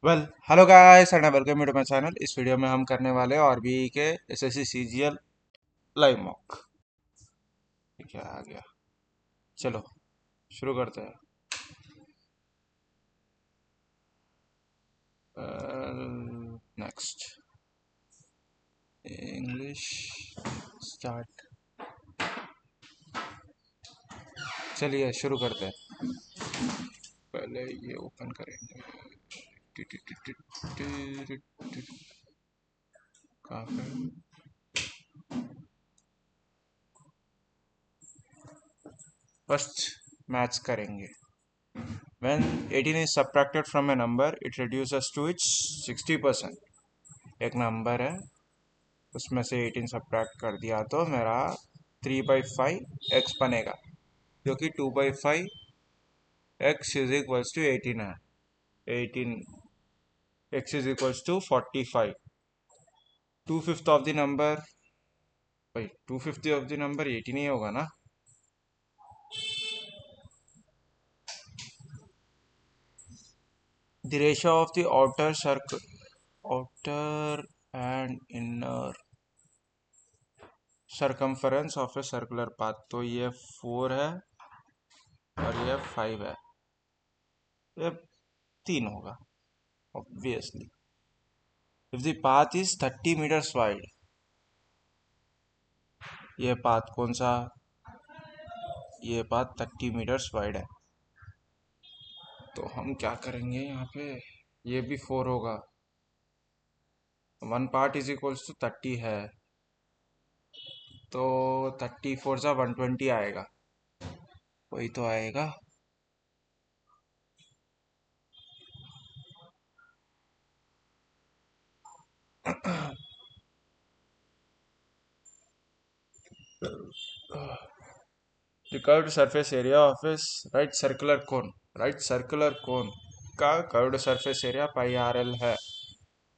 Well hello guys and welcome to my channel. इस video में हम करने वाले हैं आरबीआई के एसएससी सीजीएल लाइव मॉक। क्या आ गया, चलो शुरू करते हैं। Next English start. चलिए शुरू करते हैं। पहले ये ओपन करेंगे। कहाँ पे? फर्स्ट मैच करेंगे। When 18 is subtracted from a number, it reduces to its 60%। एक नंबर है, उसमें से 18 सब्ट्रैक्ट कर दिया तो मेरा 3/5 x बनेगा, जो कि 2/5 x इज इक्वल्स टू 18 है। 18 x is equals to 45। 2/5 of the number, भाई 2/5 ऑफ द नंबर 18 ही होगा ना। The ratio of the outer circle, outer and inner circumference of a circular path, तो ये 4 है और ये 5 है, ये 3 होगा obviously. If the path is 30 meters wide, ये पाथ कौन सा? ये पाथ 30 मीटर्स वाइड है। तो हम क्या करेंगे यहाँ पे, ये भी 4 होगा। 1 पार्ट इज इक्वल्स टू 30 है, तो 34 सा 120 आएगा, वही तो आएगा। The curved surface area of a right circular cone, right circular cone का curved surface area pi R L है,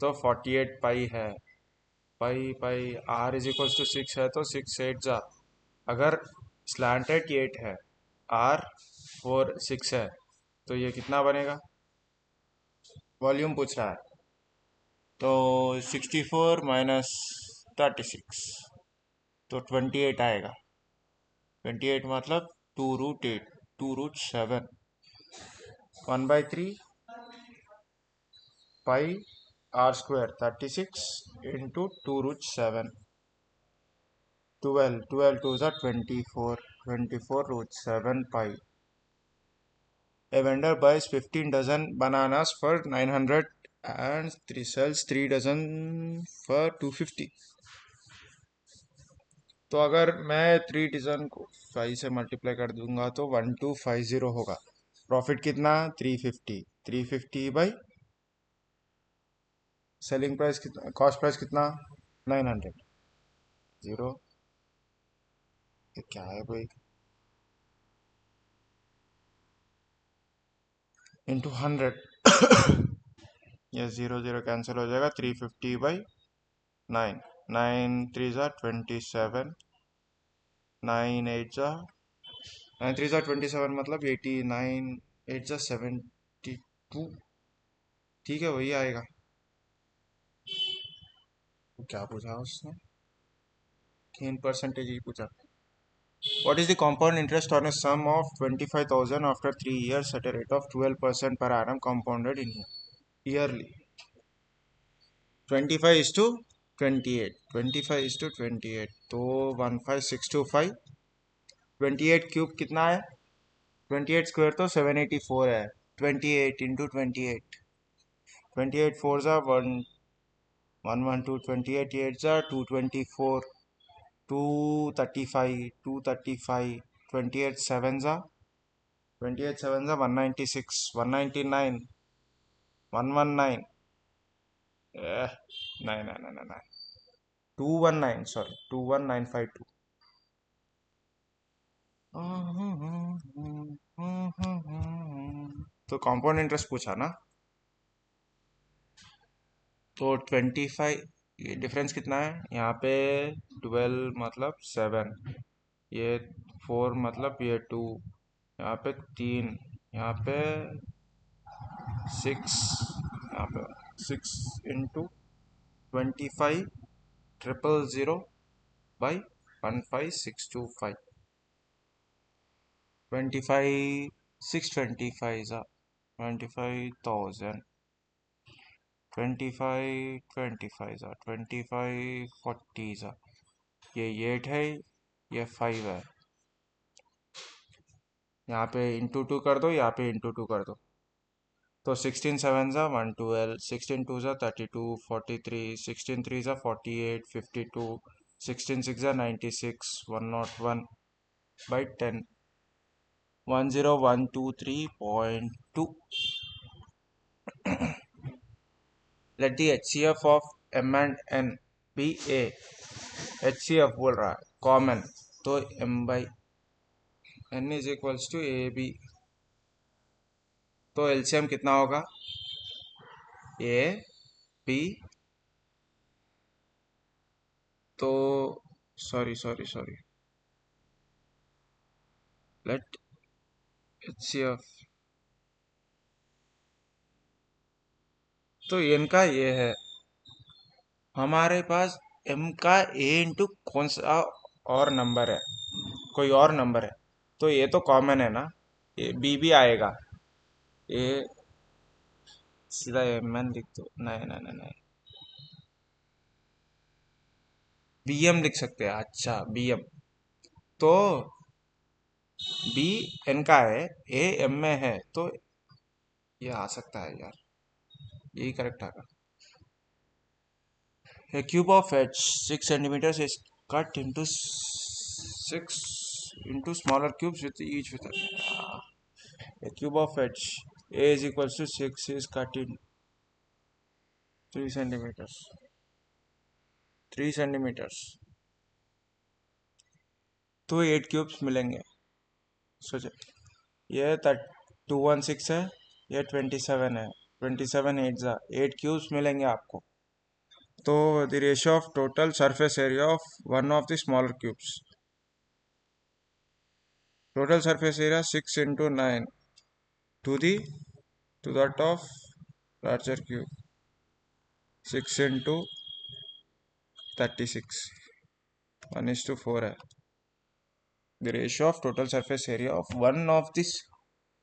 तो 48 पाई है। पाई पाई आर इज इक्वल्स टू 6 है, तो 6 8 जा, अगर स्लैंटेड 8 है, आर 4 6 है, तो ये कितना बनेगा? वॉल्यूम पूछ रहा है, तो 64 माइनस 36, तो 28 आएगा। 28 मतलब 2√8, 2√7, 1/3 पाई आर स्क्वायर 36 इंटू 2√7। 12 12 2 ज़ा 24, 24√7 पाई। A vendor buys 15 dozen bananas for 900 and 3 sells 3 dozen for 250। तो अगर मैं 3 डजन को 5 से मल्टीप्लाई कर दूंगा तो 1250 होगा। प्रॉफिट कितना? 350। 350 बाई सेलिंग प्राइस कितना, कॉस्ट प्राइस कितना? 900। जीरो, ये क्या है भाई? इंटू 100, ये 0 0 कैंसिल हो जाएगा। 350/9, 9 3 ज़ा 27, 9 3 ज़ा 27 मतलब 89, 8 ज़ा 72। ठीक है, वही आएगा। तो क्या पूछा उसने? इन परसेंटेज ही पूछा। What is the compound interest on a sum of 25,000 after 3 years at a rate of 12% per annum compounded in yearly? 25 is to 28, 25 is to 28, तो 15625। 28 क्यूब कितना है? 28 स्क्वायर तो 784 है। 28 इंटू 28, 28 4 ज़ा 112, 28 8 ज़ा 224, 235, 235, 28 7 ज़ा 28 7 ज़ा 196, 199, 119, नहीं नहीं नहीं नहीं, 219, सॉरी 21952। तो कंपाउंड इंटरेस्ट पूछा ना, तो 25, ये डिफरेंस कितना है यहाँ पे? 12 मतलब 7, ये 4 मतलब ये 2, यहाँ पे 3, यहाँ पे 6, यहाँ पे 6 इंटू 25,000 बाई 15,625 25,625 25,000 25 25 ये 8 है, ये 5 है। यहाँ पे इंटू 2 कर दो, यहाँ पे इंटू 2 कर दो, तो 16 7 ज़ा 112, 16 2 ज़ा 32, 43, 16 3 ज़ा 48, 52, 16 6 ज़ा 96, 101 by 10, 10123.2. Let the HCF of M and N be A. HCF बोल रहा है कॉमन, तो M by N is equals to AB, तो LCM कितना होगा? A B, तो सॉरी लेट HCF, तो N का ये है, हमारे पास M का A इंटू कौन सा और नंबर है, कोई और नंबर है, तो ये तो कॉमन है ना, ये B भी आएगा, ये सीधा MN लिख दो, नहीं BM लिख सकते हैं, अच्छा BM, तो B N का है, A M में है, तो ये आ सकता है यार, यही करेक्ट आएगा। A cube of H 6 centimeters is cut into 6 into smaller cubes with each with a cube of H A is equals to 6 is cut in 3 centimeters 3 centimeters, तो 8 क्यूब्स मिलेंगे। सोचे ये 216 है, ये 27 है, 27 8 जा 8 क्यूब्स मिलेंगे आपको, तो the ratio of total surface area of one of the smaller cubes, total surface area 6 into 9 to that of larger cube, 6 into 36 1:4 है, the ratio of total surface area of one of these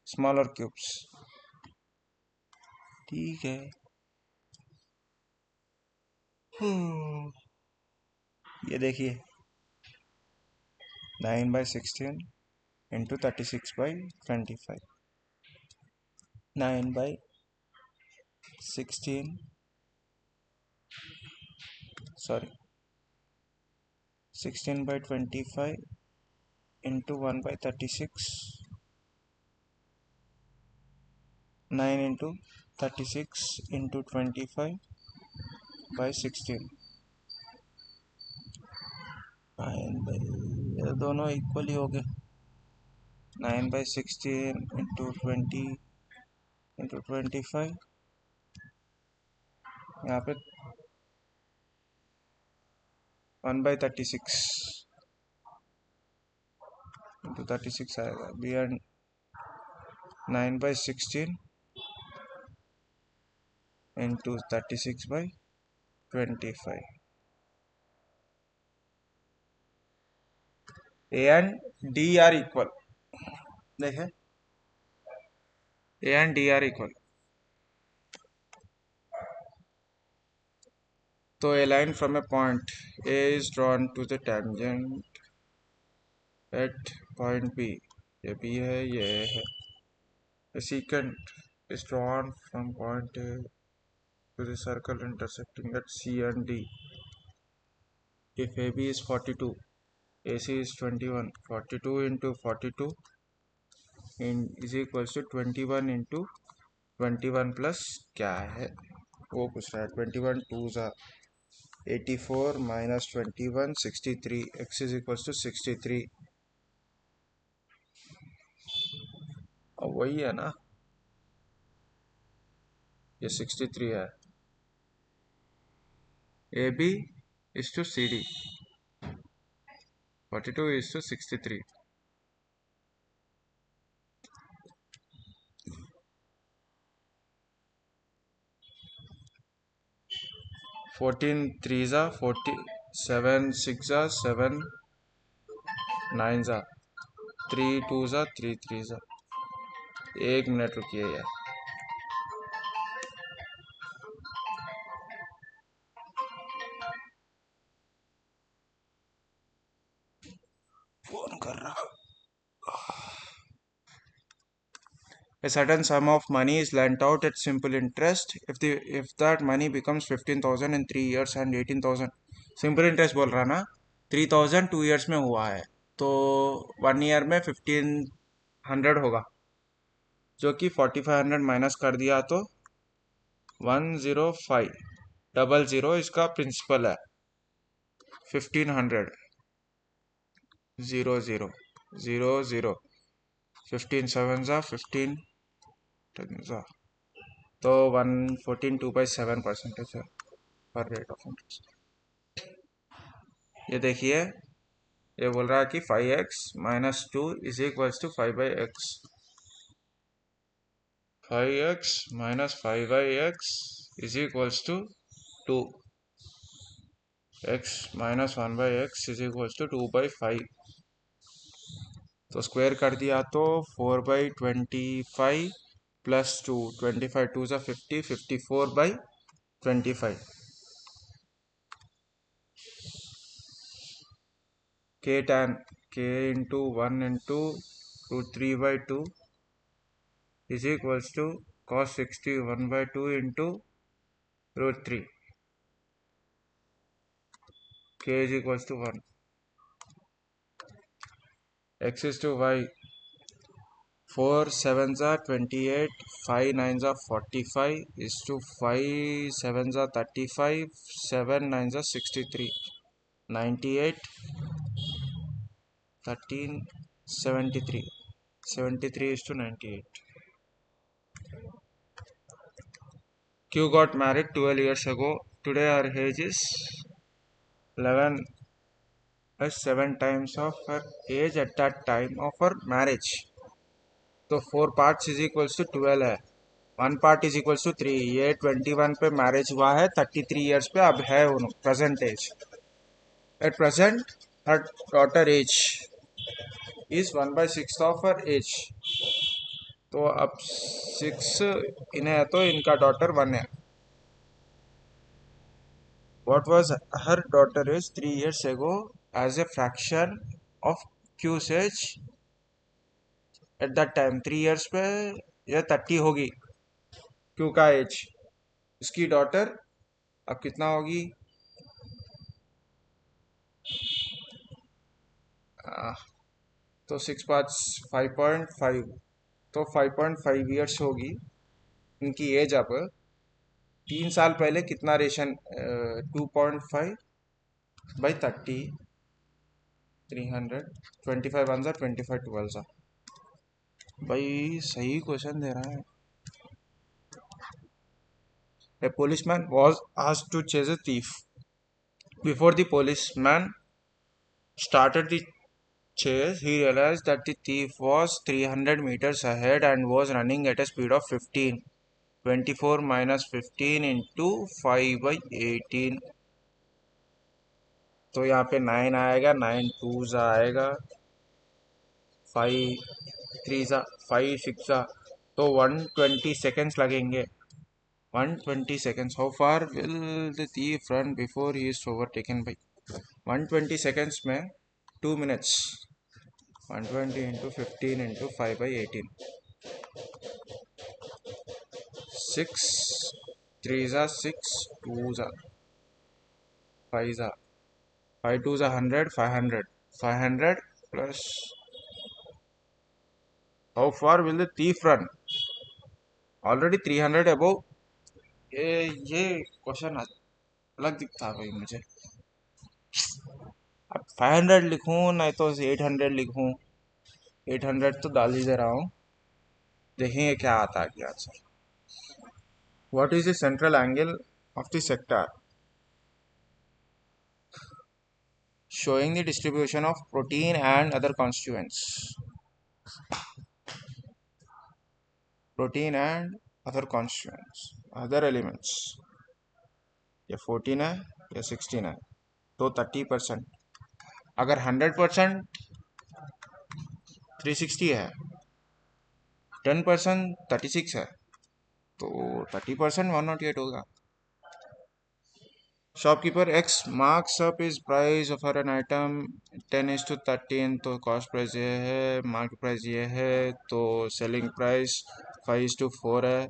smaller cubes। ठीक है, ये देखिए 9/16 into 36/25, 9/16 sorry 16/25 into 1/36, 9 into 36 into 25/16, 9 ये दोनों equal ही हो गए, 9/16 into 20 into 25, यहाँ पे 1/36 into 36 आएगा, B and 9/16 into 36/25, A and D are equal, देखे A and D are equal, तो a line from a point A is drawn to the tangent at point B, ये B है, ये है, a secant is drawn from point A to the circle intersecting at C and D, if AB is 42, AC is 21, 42 into 42 is equals to 21 into 21 plus क्या है वो पूछ रहा है, 21 2 ज़ा 84 minus 21 63, x is equals to 63, अब वही है ना, ये 63 है, AB is to CD, 42 is to 63, 14 3 जा 40, 7 6 जा 7, 9 जा 3 2 जा 3 3 जा। 1 मिनट रुकिए यार। फोन कर रहा। A certain sum of money is lent out at simple interest if that money becomes 15,000 in 3 years and 18,000। Simple interest बोल रहा ना। 3,000 2 years में हुआ है तो 1 year में 1,500 होगा, जो कि 4,500 माइनस कर दिया तो 105 डबल जीरो इसका प्रिंसिपल है। 1,500 0 0 0 0 15 7 जा 15 10 जा तो 114 2/7% है पर रेट ऑफ इंटरेस्ट। ये देखिए, ये बोल रहा है कि 5x-2 is equals to 5/x। 5x-5/x is equals to 2। x-1/x is equals to 2/5। तो स्क्वायर कर दिया तो 4/25 प्लस 2, 25 2 सा 50, 54/25। k tan k into 1 into root 3/2 is equals to cos 60 1/2 into root 3। k is equals to 1। x is to y 4 7s are 28, 5 9s are 45 is to 5 7s are 35, 7 9s are 63, 98 13 73, 73 is to 98। Q got married 12 years ago. Today her age is 11 as 7 times of her age at that time of her marriage। तो 4 parts is equals to 12 है। 1 part is equals to 3। ये 21 पे marriage हुआ है, 33 years पे अब है present age. At present her daughter age is 1/6 of her age. तो अब 6 इन्हें है तो इनका डॉटर 1 है। What was her daughter age 3 years ago as a fraction of Q's age at that time। 3 years पे यह 30 होगी Q का एज। इसकी डॉटर अब कितना होगी? तो 6 पाँच 5.5, तो 5.5 ईयर्स होगी इनकी एज। अब 3 साल पहले कितना रेशन 2.5/30 300 25 1 25 12 भाई सही क्वेश्चन दे रहा है। A policeman was asked to chase a thief. Before the policeman started the chase, he realized that the thief was 300 meters ahead and was running at a speed of 15। 24 minus 15 into 5/18। तो यहाँ पे 9 आएगा, 9 2 आएगा, 5 3 5 6 तो 120 seconds लगेंगे। 120 seconds। How far will the thief run before he is overtaken by? 120 seconds में 2 minutes। 120 into 15 into 5/18। 6 3 6 2 5 5 2 100 500 500 plus। How far will the thief run? Already 300 above। ये question अलग दिखता है भाई मुझे। अब 500 लिखूं नहीं तो 800 लिखूं। 800 तो डाल ही दे रहा हूँ, देखेंगे क्या आता है answer. What is the central angle of the sector showing the distribution of protein and other constituents? Protein and other constituents, other elements। ये 14 है, ये 16 है, तो 30%। अगर 100% 360 है, 10% 36 है, तो 30% 108 होगा। Shopkeeper x marks up is price for an item 10:13, तो कॉस्ट प्राइस ये है, मार्केट प्राइस ये है, तो सेलिंग प्राइस 5:4 है,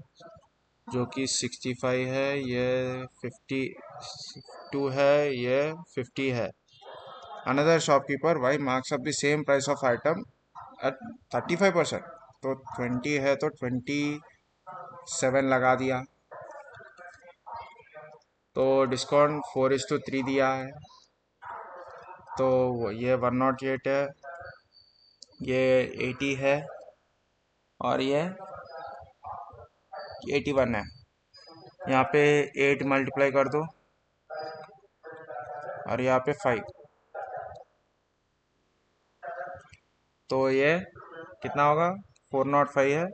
जो कि 65 है, ये 52 है, ये 50 है। Another shopkeeper Y marks up the same price of item at 35%, तो 20 है, तो 27 लगा दिया, तो डिस्काउंट 4:3 दिया है, तो ये 108 है, ये 80 है, और ये 81 है। यहाँ पे 8 मल्टीप्लाई कर दो, और यहाँ पे 5, तो ये कितना होगा, 405 है,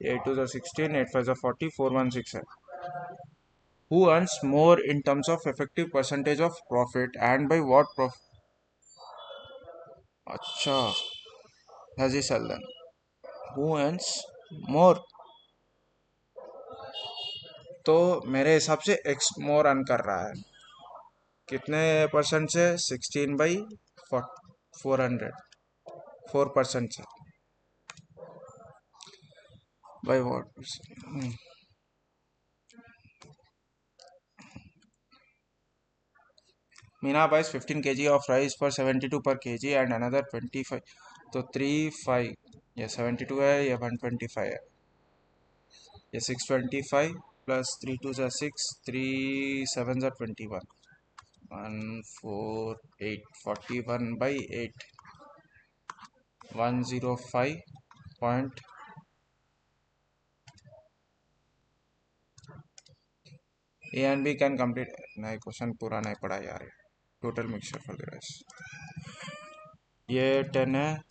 8 2 16, 8 5 40, 416 है। Who earns more in terms of effective percentage of profit and by what profit? अच्छा, has he sell then? Who earns more? तो मेरे हिसाब से एक्स मोर अर्न कर रहा है, कितने परसेंट से, 16/400, 4% से, by what. Meena buys 15 kg of rice for 72 per kg and another 25, तो 35, ये 72 है, ये 125 है, ये 625 प्लस 3 2 जा 6, 3 7 जा 21, 148, 41/8, 105 point. A and B can complete, नहीं क्वेश्चन पूरा नहीं पढ़ा यार, total mixture for the rice, ये 10 है,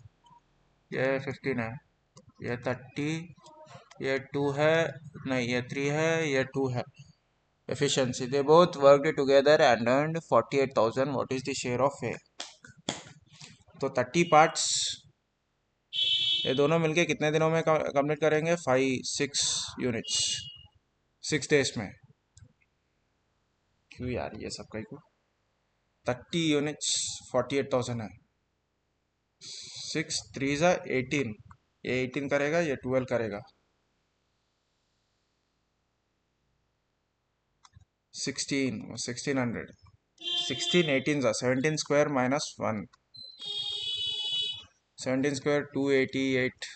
ये 15 है, ये 30, ये 2 है, नहीं ये 3 है, ये 2 है। efficiency, they both worked together and earned 48,000, what is the share of A? तो 30 पार्ट्स ये दोनों मिलके कितने दिनों में कंप्लीट करेंगे, 6 यूनिट्स 6 डेज में। क्यों यार ये सब कहीं को, 30 यूनिट्स 48,000 है, 6 3 जा 18, ये 18 करेगा, ये 12 करेगा, 1600, 16 18 जा 17 स्क्वायर माइनस 1, 17 स्क्वायर 288,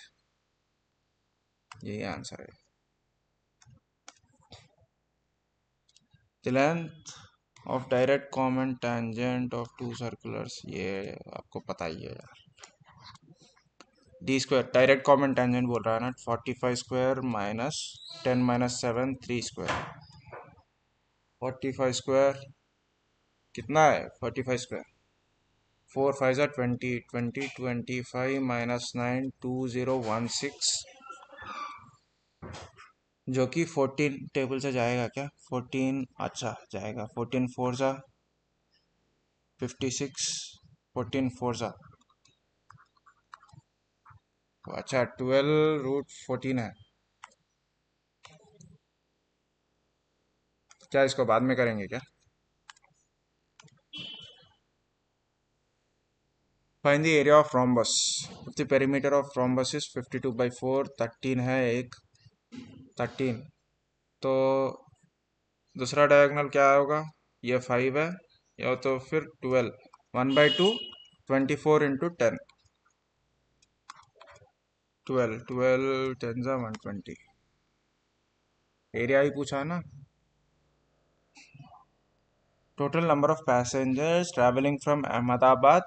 यही आंसर है। The length of direct common tangent of two circulars, ये आपको पता ही है यार, D square direct common tangent बोल रहा है ना, 45 square minus 10 minus 7 3 square, 45 square कितना है, 45 स्क्वायर 4 5 जा 20, 20 25 माइनस 9 2016, जो कि 14 टेबल से जाएगा क्या, 14, अच्छा जाएगा, 14 4 जा 56, 14 4 जा, अच्छा 12√14 है, क्या इसको बाद में करेंगे क्या। Find the area of rhombus, the perimeter of rhombus is 52/4, 13 है एक, 13, तो दूसरा डायगोनल क्या होगा, ये 5 है, या तो फिर 12, 1/2, 24 इंटू 10, 12 12 10 जा 120, एरिया ही पूछा ना। Total number of passengers travelling from Ahmedabad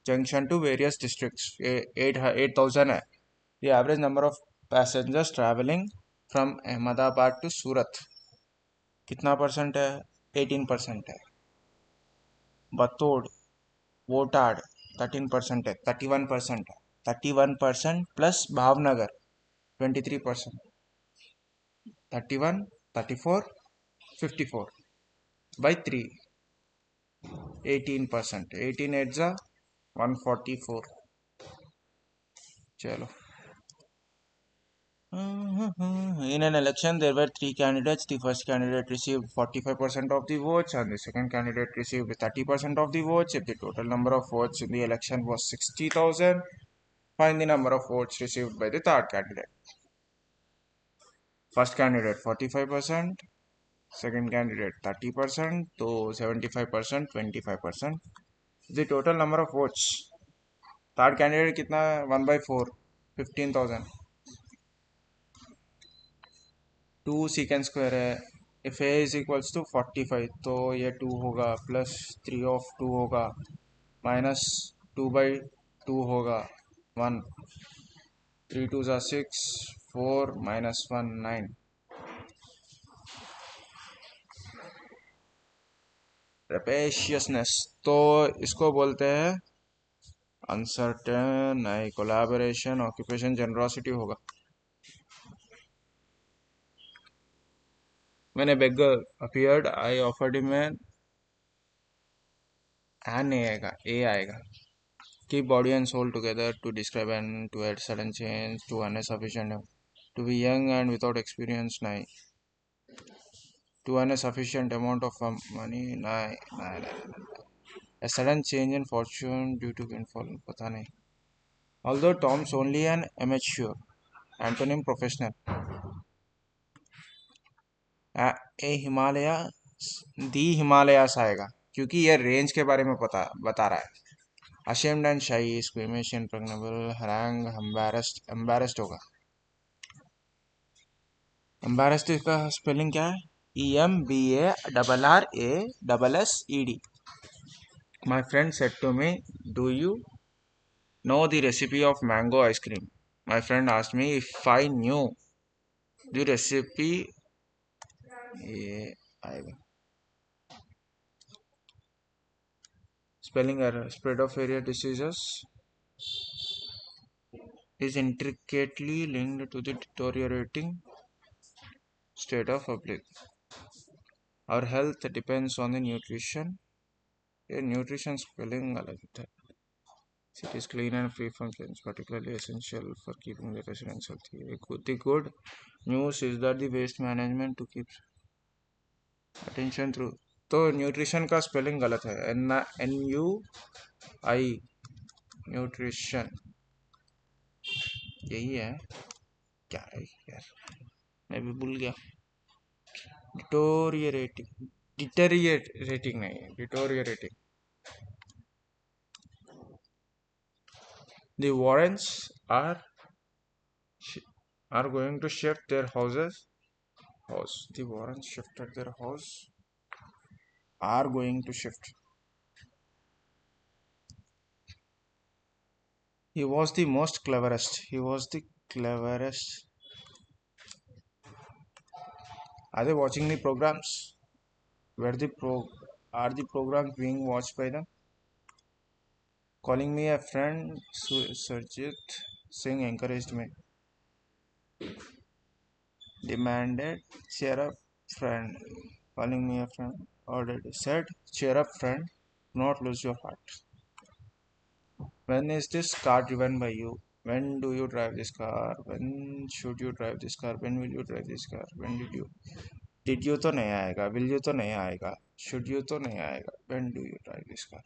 junction to various districts, 8,000 है। The average number of passengers traveling from Ahmedabad to सूरत कितना परसेंट है, 18% है। बतौड़ वोटाड 13% है, 31% है, 31% प्लस भावनगर 23%, 31 34 54 by 3, 18%. 18 8 जा 144. चलो. In an election, there were three candidates. The first candidate received 45% of the votes, and the second candidate received 30% of the votes. If the total number of votes in the election was 60,000, find the number of votes received by the third candidate. First candidate 45%, second candidate 30%, so 75%, 25%. The total number of votes. Third candidate कितना है 1/4 15,000. 2 secant square है. If A is equals to 45 तो ये 2 होगा plus 3 of 2 होगा minus 2/2 होगा 1. 3 2 ज़ा 6 4 minus 1 9. रेपेशियसनेस तो इसको बोलते हैं अनसर्टेन. नहीं, कोलैबोरेशन ऑक्यूपेशन जनरॉसिटी होगा. When a beggar appeared, I offered him an A आएगा. Keep body and soul together to describe and to add sudden change to insufficient. To be young and without experience, nahi. To earn a sufficient amount of money, nahi. A sudden change in fortune due to windfall, पता नहीं. Although Tom's only an amateur, antonym professional. A Himalaya, the Himalayas आएगा क्योंकि यह range के बारे में बता रहा है. ashamed and shy, squeamish, impregnable, harangue, embarrassed होगा. embarrassed का स्पेलिंग क्या है? EMBARRASSED. My friend said to me, do you know the recipe of mango ice cream? My friend asked me if I knew the recipe. ये आएगा. Spelling error. Spread of area diseases is intricately linked to the deteriorating state of public. Our health depends on the nutrition. ये nutrition spelling अलग है. It is clean and free from germs, particularly essential for keeping the residents healthy. The good news is that the waste management to keep attention through. तो nutrition का spelling गलत है. NUI nutrition यही है. क्या है यार, मैं भी भूल गया. डिटोरिएटिंग नहीं है, deteriorating. The Warrens are going to shift their house. The Warrens shifted their house. Are going to shift. He was the most cleverest. He was the cleverest. Are they watching the programs? Are the programs being watched by them? Calling me a friend, Surjit Singh encouraged me. Demanded, cheer up, friend. Calling me a friend. Already said, cheer up, friend. Do not lose your heart. When is this car driven by you? When do you drive this car? When should you drive this car? When will you drive this car? When did you? Did you तो नहीं आएगा. Will you तो नहीं आएगा. Should you तो नहीं आएगा. When do you drive this car?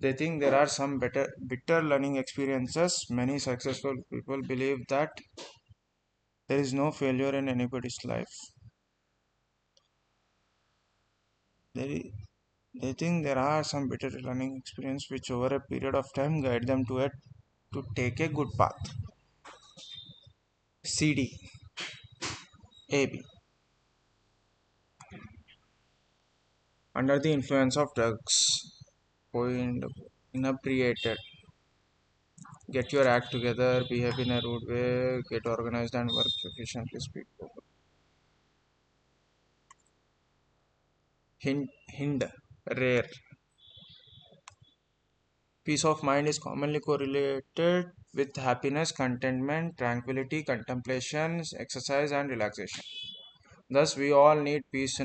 They think there are some bitter learning experiences. Many successful people believe that there is no failure in anybody's life. They think there are some bitter learning experiences which over a period of time guide them to take a good path. CD AB. Under the influence of drugs, inebriated. Get your act together, behave in a rude way, get organized and work efficiently, speak over. Hind, rare. Peace of mind is commonly correlated with happiness, contentment, tranquility, contemplation, exercise and relaxation. Thus, we all need peace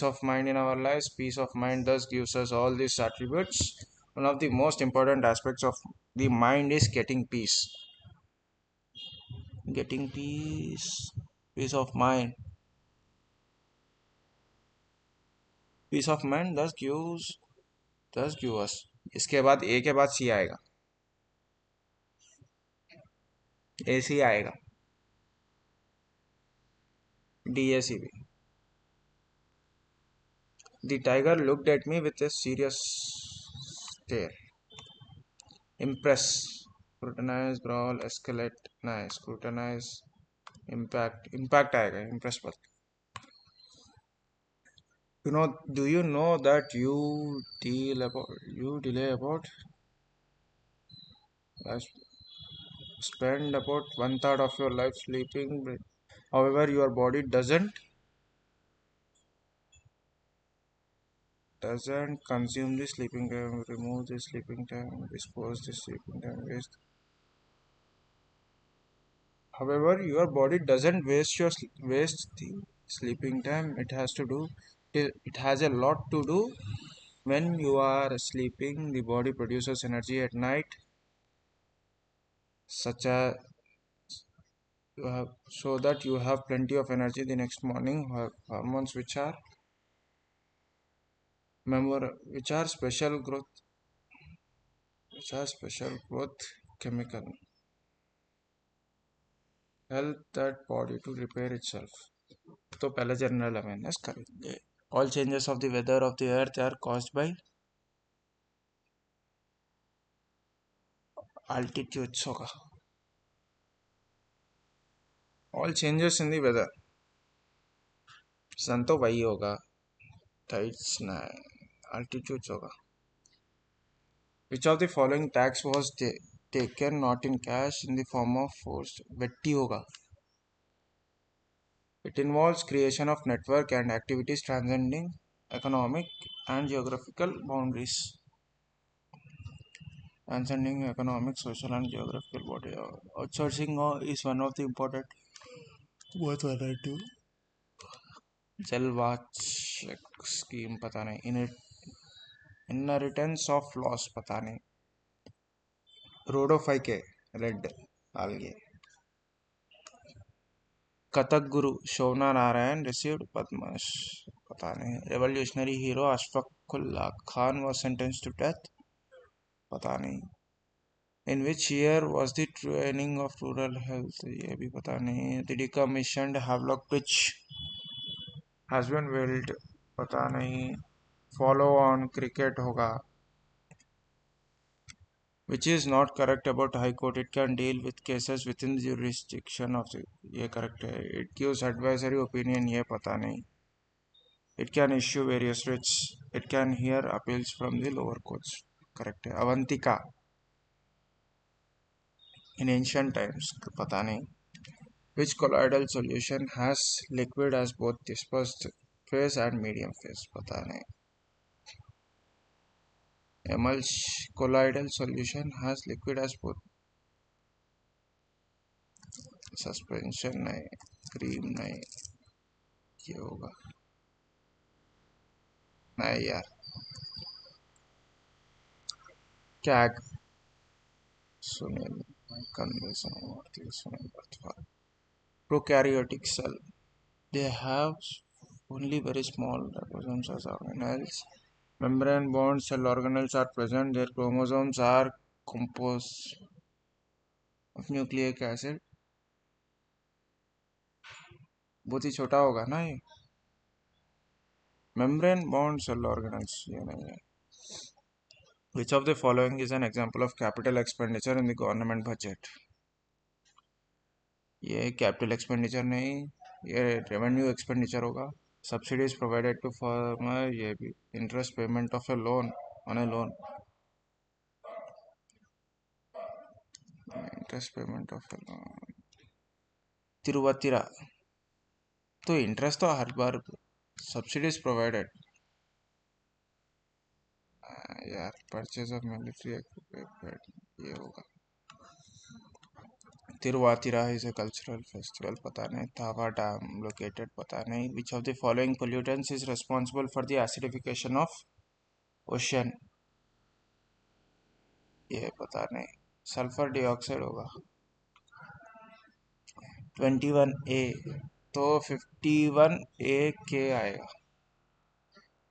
of mind in our lives. Peace of mind thus gives us all these attributes. One of the most important aspects of the mind is getting peace. Getting peace, peace of mind. Peace of mind thus give us. इसके बाद ए के बाद सी आएगा. ए सी आएगा. D A सी भी. The tiger looked at me with a serious stare. Impress. Scrutinize, growl, escalate. Nice. Scrutinize. Impact. Impact आएगा. Impress पर. Do you know that you delay about uh, spend about one third of your life sleeping. However, your body doesn't consume the sleeping time, remove the sleeping time, dispose the sleeping time, waste. However, your body doesn't waste the sleeping time. It has a lot to do. When you are sleeping, the body produces energy at night, such as so that you have plenty of energy the next morning. Hormones which are special growth chemical help that body to repair itself. तो पहले general awareness करेंगे. All changes of the weather of the earth are caused by altitudes होगा. All changes in the weather. सन तो वही होगा. Tides ना altitudes होगा. Which of the following tax was taken not in cash in the form of force? Vetti होगा. It involves creation of network and activities transcending economic and geographical boundaries. Transcending economic, social and geographical boundaries. Outsourcing is one of the important. What was I do? जलवाच scheme पता नहीं. Inheritance of loss पता नहीं. रोडोफाई के red आगे. कथक गुरु शोभना Narayan received Padma. पता नहीं. Revolutionary hero Ashfaqullah Khan was sentenced to death. पता नहीं. In which year was the training of rural health? ये भी पता नहीं. The decommissioned Havelock Bridge has been built. पता नहीं. Follow on cricket होगा. Which is not correct about High Court. It can deal with cases within the jurisdiction of the. ये correct है. It gives advisory opinion. ये पता नहीं. It can issue various writs. It can hear appeals from the lower courts. Correct है. Avantika. In ancient times. पता नहीं. Which colloidal solution has liquid as both dispersed phase and medium phase? पता नहीं. Colloidal solution has liquid as both. Suspension नहीं. Cream नहीं. ये होगा. नहीं यार. CAG. Sunil. Sunil. Prokaryotic cell. They have only very small ribosomes as organelles. Membrane bound cell organelles are present. Their chromosomes are composed of nucleic acid. बहुत ही छोटा होगा ना ये. Membrane bound cell organelles ये नहीं है. Which of the following is an example of capital expenditure in the government budget? ये capital expenditure नहीं. ये revenue expenditure होगा. Subsidies provided to farmer. ये भी interest payment of a loan on a loan. Interest payment of a loan. Thiruvathira. तो interest तो हर बार. Subsidies provided. यार परचेज ऑफ मिलिट्री इक्विपमेंट ये होगा. Thiruvathira is a cultural festival, पता नहीं. Tava Dam located, पता नहीं. Which of the following pollutants is responsible for the acidification of ocean? ये पता नहीं. सल्फर डाइऑक्साइड होगा. 21A, तो 51A के आएगा.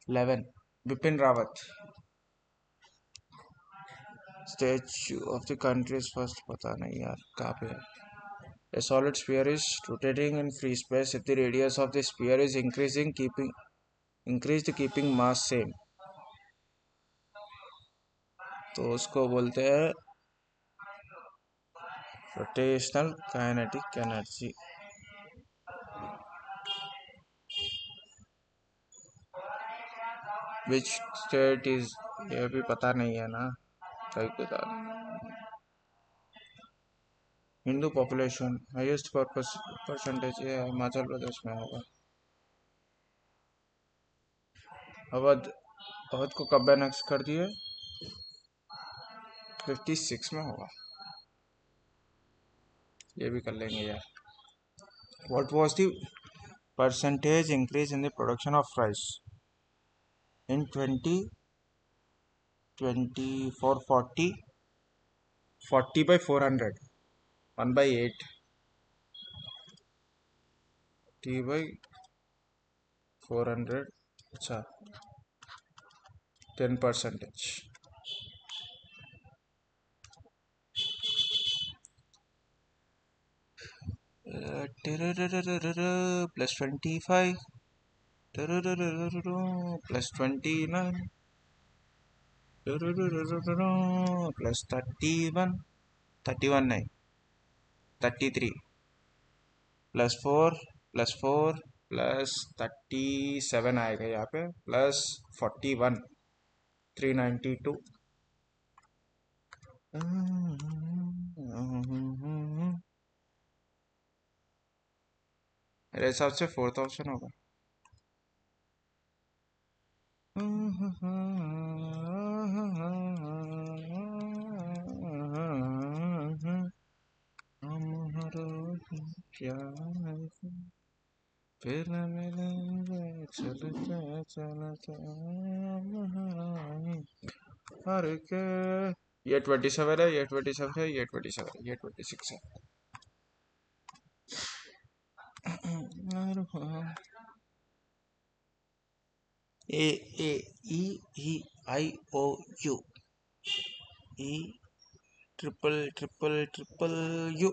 11 Bipin Rawat. Statue of the countries first, पता नहीं यार कहाँ पे है. A solid sphere is rotating in free space if the radius of the sphere is increased keeping mass same. तो उसको बोलते हैं rotational kinetic energy. Which state is, ये भी पता नहीं है ना. सही बता. हिंदू पॉपुलेशन हाईएस्ट परसेंटेज ये हिमाचल प्रदेश में होगा. अवध, अवध को कब एनेक्स कर दिए? 56 में होगा. ये भी कर लेंगे यार. What was the percentage increase in the production of rice in 2024? 40 by 400, 1 by 8, T by 400. अच्छा, 10%. Plus 25, plus 29, plus 31, 31 नहीं, 33, plus 4, plus 4, plus 37 आएगा यहाँ पे, plus 41, 392. मेरे हिसाब से 4000 होगा. फिर मिलेंगे चलते चलते हर के. ये 27 है, ये 27 है, ये 27 है, ये 26 है. A A E I O U, E triple U,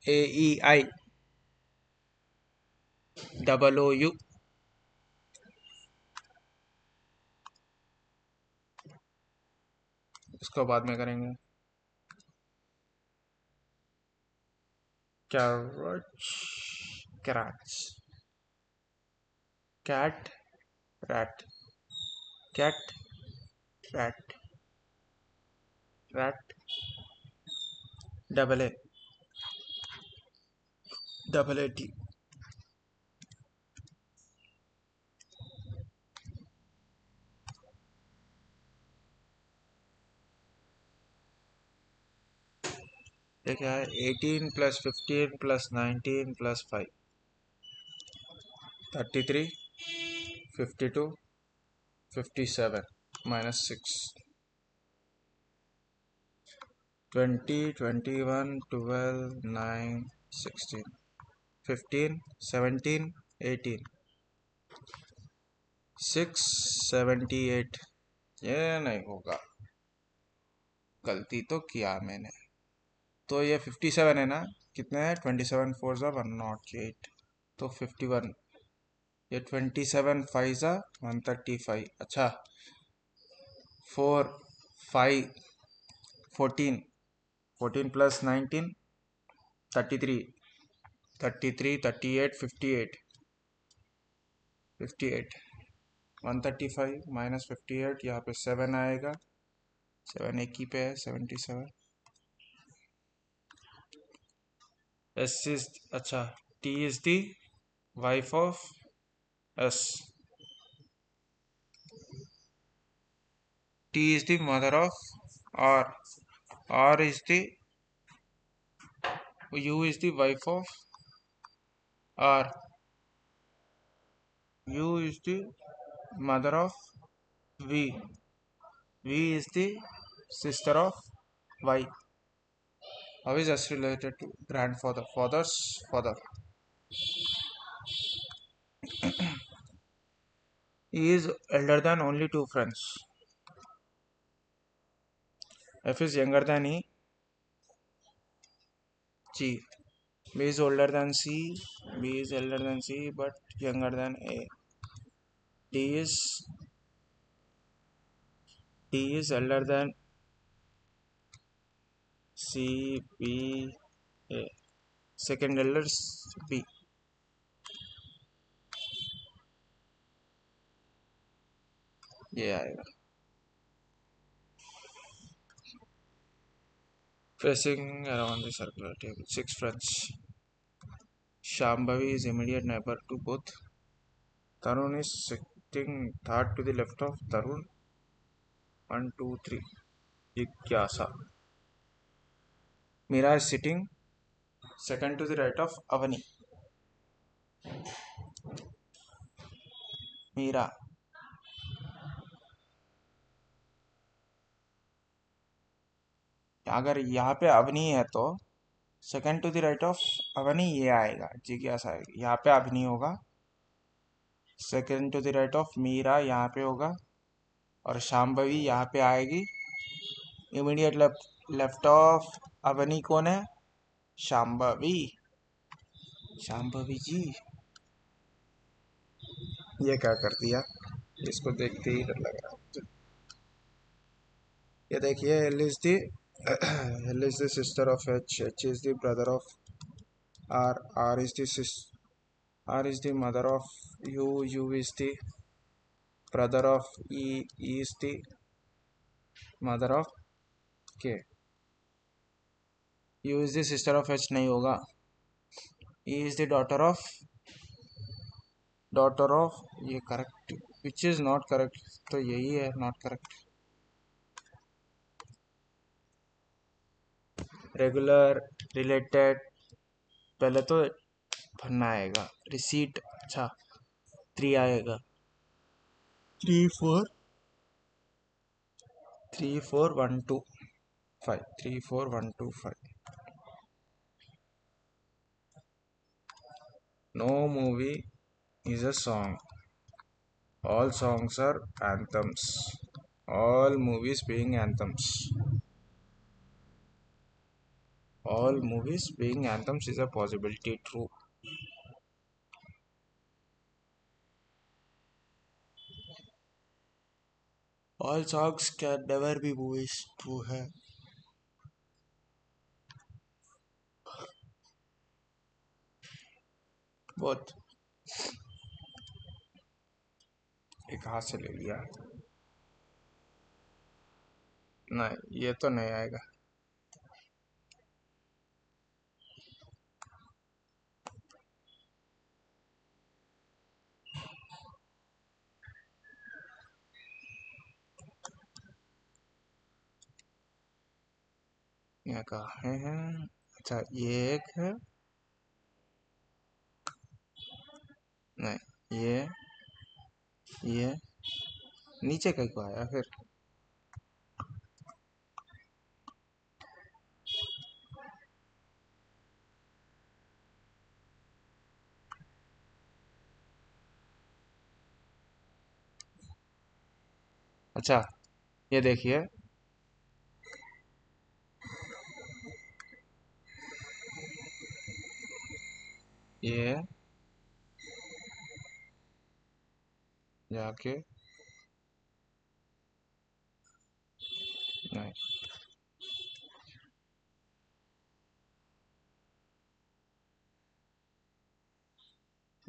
A E I double O U. इसको बाद में करेंगे. कैरच, कैरच, cat, rat, cat, rat, rat, double A T. ये क्या है? 18 plus 15 plus 19 plus 5, 33, 52, 57, minus 6, 20, 21, 12, 9, 16, 15, 17, 18, 6, 78. ये नहीं होगा, गलती तो किया मैंने. तो ये 57 है ना. कितने हैं? 27 4 ज़ा 108, तो 51. ये 27 5 ज़ा 135. अच्छा, 4, 5, 14, 14 plus 19, 33, 33, 38, 58, 58, 135 minus 58. यहाँ पे 7 आएगा. 7 एक ही पे है, 77. S is, अच्छा, T is the wife of S. T is the mother of R. R is the U is the wife of R. U is the mother of V. V is the sister of Y. How is S related to grandfather? Father's father. He is elder than only two friends. F is younger than E. G. B is older than C. B is elder than C but younger than A. D is D is elder than C, B, A. Second elder is B. ये आएगा. Facing around the circular table. 6 friends. Shambhavi is immediate neighbor to both. Tarun is sitting third to the left of Tarun. 1, 2, 3. Jigyasa. Meera is sitting second to the right of Avani. Meera. अगर यहाँ पे अवनी है तो second to the right of Avni ये आएगा, जिज्ञासा आएगी. यहाँ पे अवनी होगा, second to the right of Meera यहाँ पे होगा और शांभवी यहाँ पे आएगी. इमीडिएट लेफ्ट ऑफ अवनी कौन है? शांभवी. शांभवी जी ये क्या कर दिया, इसको देखते ही डर लग रहा है. ये देखिए, L is the L is the sister of H. H is the brother of R. R is the R is the mother of U. U is the brother of E. E is the mother of K. U is the sister of H नहीं होगा. E is the daughter of ये correct, which is not correct, तो यही है not correct. Regular, related, पहले तो भरना आएगा. Receipt अच्छा 3 आएगा. 3 4 3 4 1 2 5 3 4 1 2 5. No movie is a song. All songs are anthems. All movies being anthems. All movies being anthems is a possibility. True. All songs can never be movies. True है. बहुत. एक हाथ से ले लिया. नहीं, ये तो नहीं आएगा. यहाँ कहाँ है? अच्छा ये एक है. नहीं ये नीचे कहीं को आया फिर. अच्छा ये देखिए, ये जाके नहीं,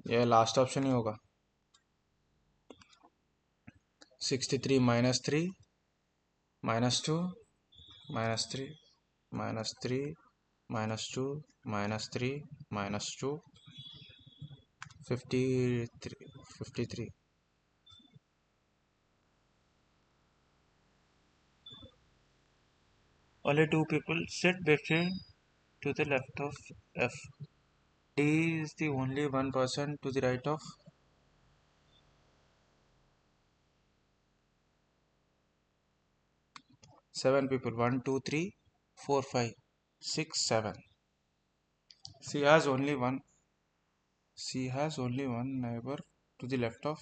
ये लास्ट ऑप्शन ही होगा. 63 -3 -2 -3 -3 -2 -3 -2 53 53. Only two people sit between to the left of F. D is the only one person to the right of 7 people. 1, 2, 3, 4, 5, 6, 7. She has only one. She has only one neighbor to the left of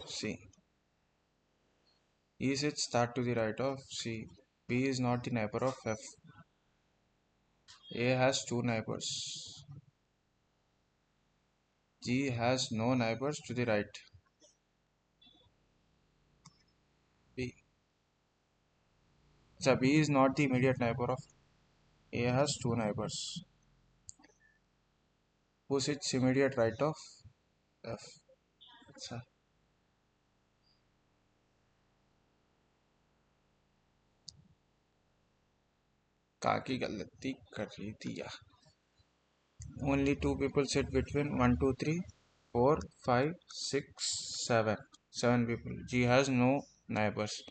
C. E sits that to the right of C. B is not the neighbor of F. A has two neighbors. G has no neighbors to the right. B. So B is not the immediate neighbor of A has two neighbors. Who sits immediate right of F? अच्छा काकी गलती कर रही थी या only two people sit between 1, 2, 3, 4, 5, 6, 7. 7 people. G has no neighbors.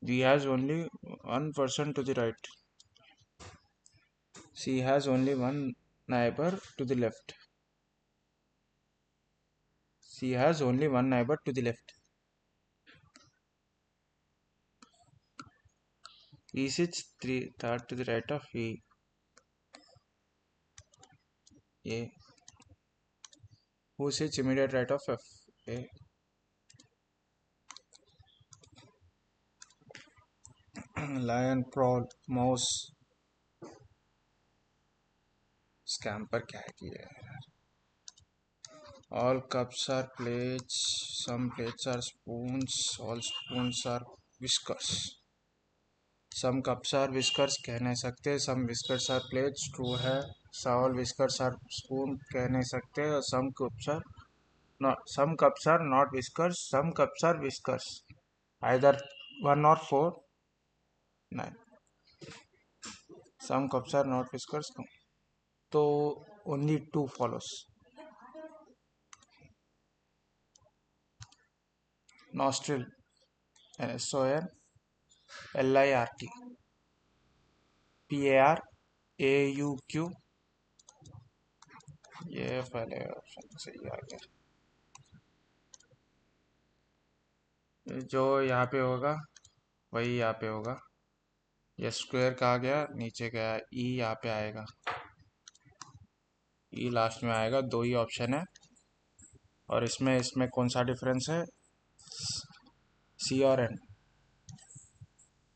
G has only one person to the right. C has only one neighbor to the left. C has only one neighbor to the left. E sits third to the right of E. A. Who sits immediate right of F? A. Lion, prowl, mouse. Scamper क्या है कि all cups are plates, some plates are spoons, all spoons are whiskers. Some cups are whiskers कह नहीं सकते, some whiskers are plates true है, all whiskers are spoon कह नहीं सकते, और some cups are not whiskers, some cups are whiskers, either 1 or 4. 9. Some cups are not whiskers, so only 2 follows. Nostril, NSON LIRT, PARAUQ. ये पहले option सही आ गया, जो यहाँ पे होगा वही यहाँ पे होगा. ये स्क्वायर कहा गया, नीचे गया ई, यहाँ पे आएगा ई, लास्ट में आएगा. दो ही ऑप्शन है, और इसमें कौन सा डिफरेंस है? सी और एन.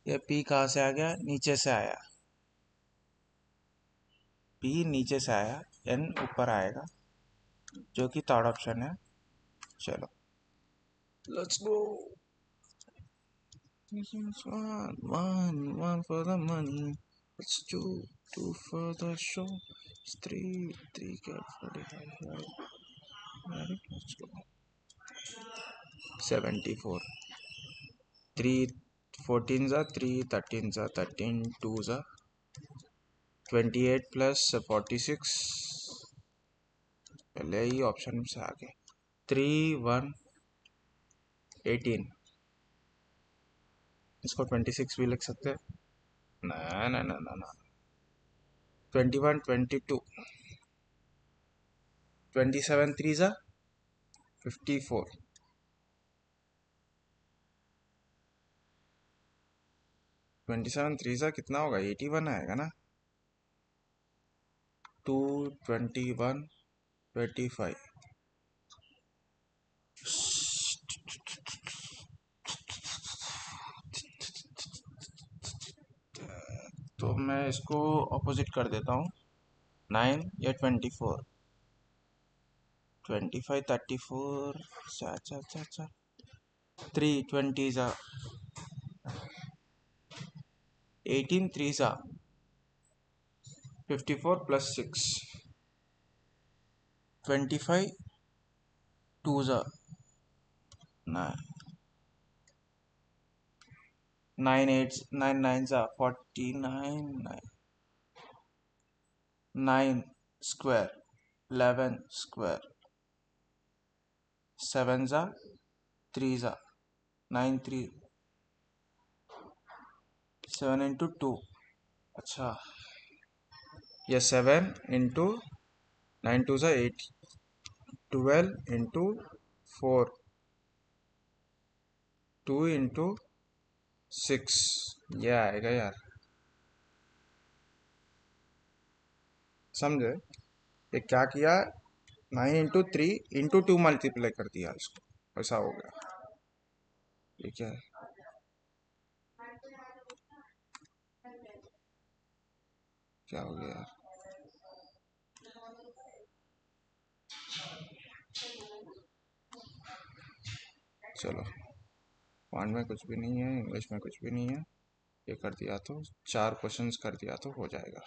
ये पी कहाँ से आ गया? नीचे से आया. पी नीचे से आया, एन ऊपर आएगा, जो कि थर्ड ऑप्शन है. चलो let's go. One for the money. It's two for the show. It's three get for the high. Let's go. 74. 3 14s are 3 13s are 13 2s are 28 plus 46. पहले ही ऑप्शन से आगे. 3 1 18. इसको 26 भी लिख सकते हैं. ना ना ना ना ना. 21 22. 27 3s are 54. 27 3s are कितना होगा? 81 आएगा ना. 2 21 25. तो मैं इसको ऑपोजिट कर देता हूँ. 9 या 24. 25 34. अच्छा 3 20s are 18 3s are 54 plus 6. 25 2s are 9. 9 8s 9 9s are 49. 9 square 11 square. 7s are 3s are 9 3 7 into 2, अच्छा ये 7 इंटू 9 टू सा 8, 12 इंटू 4, 2 इंटू 6, ये आएगा यार, समझे? ये क्या किया, 9 इंटू 3 इंटू 2 मल्टीप्लाई कर दिया इसको, ऐसा हो गया। ये क्या है, क्या हो गया यार? चलो, पॉइंट में कुछ भी नहीं है, इंग्लिश में कुछ भी नहीं है, ये कर दिया तो 4 क्वेश्चंस कर दिया तो हो जाएगा।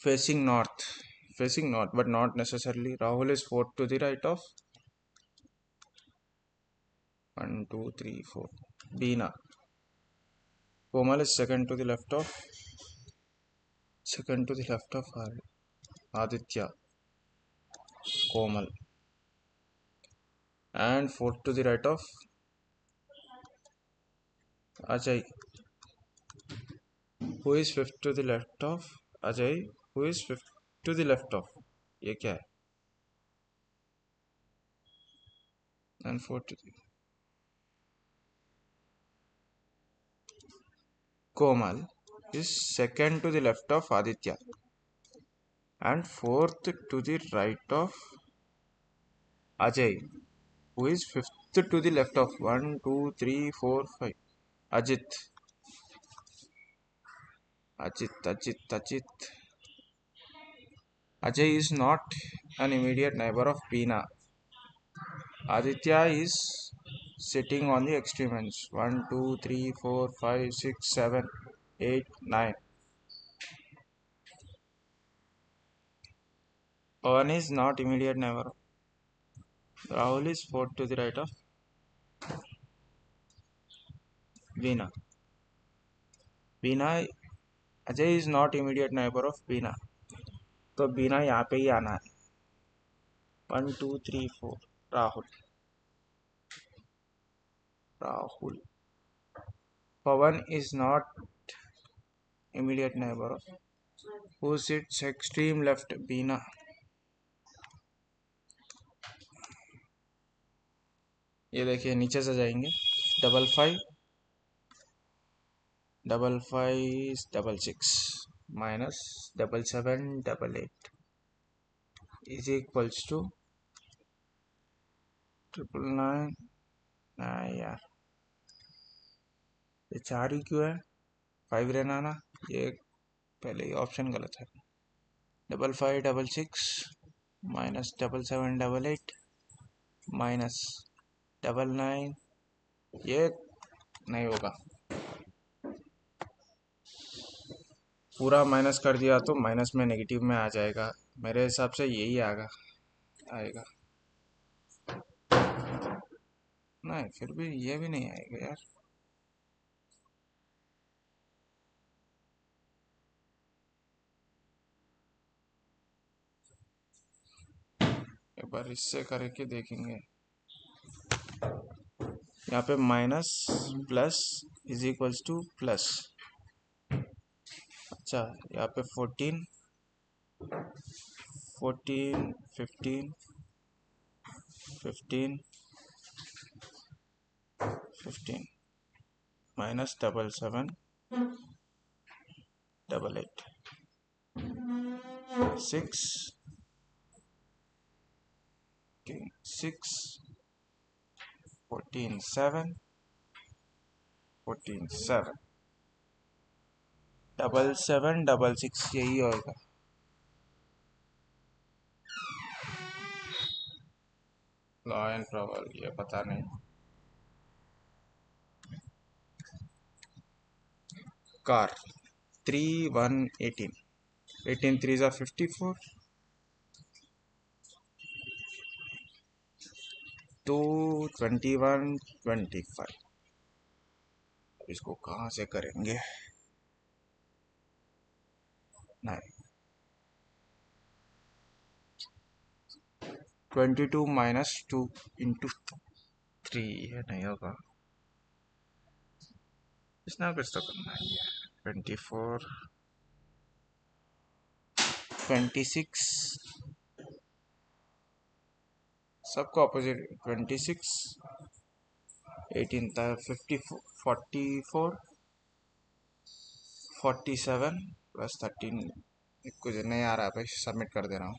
Facing north, facing north, but not necessarily. Rahul is 4 to the right of 1, 2, 3, 4. Beena. Komal is second to the left of Aditya. Komal. And fourth to the right of Ajay. Who is fifth to the left of Ajay? Who is fifth to the left of? ये क्या है? And fourth to the Komal is second to the left of Aditya. And fourth to the right of Ajay, who is fifth to the left of 1, 2, 3, 4, 5. Ajit. Ajit. Ajay is not an immediate neighbor of Beena. Aditya is sitting on the extreme ends. 1, 2, 3, 4, 5, 6, 7, 8, 9. Pawan is not immediate neighbor. Rahul is fourth to the right of Beena. Ajay is not immediate neighbor of Beena. तो बीना यहाँ पे ही आना है। 1, 2, 3, 4. Rahul. Pawan is not immediate neighbor of who sits extreme left, Beena. ये देखिए नीचे से जाएंगे, 55, 55, 66 minus 77, 88 is equals to 999। यार ये 4 ही क्यों है, 5 रहना ना, ये पहले ही ऑप्शन गलत है। 55, 66 minus 77, 88 minus 99, ये नहीं होगा, पूरा माइनस कर दिया तो माइनस में नेगेटिव में आ जाएगा, मेरे हिसाब से यही आएगा। नहीं, फिर भी ये भी नहीं आएगा यार। एक बार इससे करके देखेंगे। यहाँ पे minus plus is equals two plus, अच्छा यहाँ पे 14, 15, 15 माइनस 77, 88, 6, 14, 7, 14, 7, 77, 66 यही होगा। लॉ एंड प्रॉबल ये पता नहीं। Car 3, 1, 18, 18 3 are 54, 2, 21, 25। इसको कहाँ से करेंगे, नहीं 22 minus 2 into 3, ये नहीं होगा। कुछ ना कुछ तो करना ही है। 24, 26, सबको अपोजिट। 26, 18 था, 54, 44, 47 प्लस 13। कुछ नहीं आ रहा है भाई, सबमिट कर दे रहा हूँ।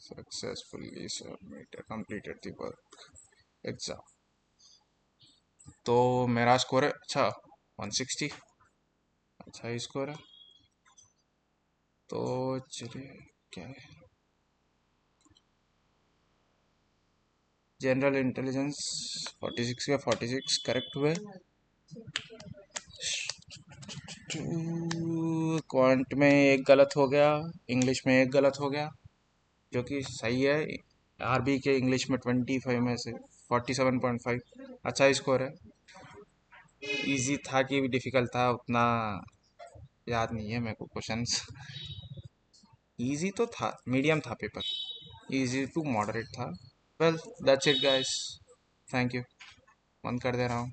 Successfully submit completed the work exam. तो मेरा स्कोर है अच्छा 160, अच्छा ही स्कोर है। तो चलिए, क्या है, जनरल इंटेलिजेंस 46 के 46 करेक्ट हुए। क्वांट में एक गलत हो गया, इंग्लिश में एक गलत हो गया, जो कि सही है। आरबी के इंग्लिश में 25 में से 47.5, अच्छा स्कोर है। इजी था कि डिफिकल्ट था उतना याद नहीं है मेरे को क्वेश्चंस। इजी तो था, मीडियम था पेपर, इजी टू मॉडरेट था। Well that's it guys, thank you, बंद कर दे रहा हूँ।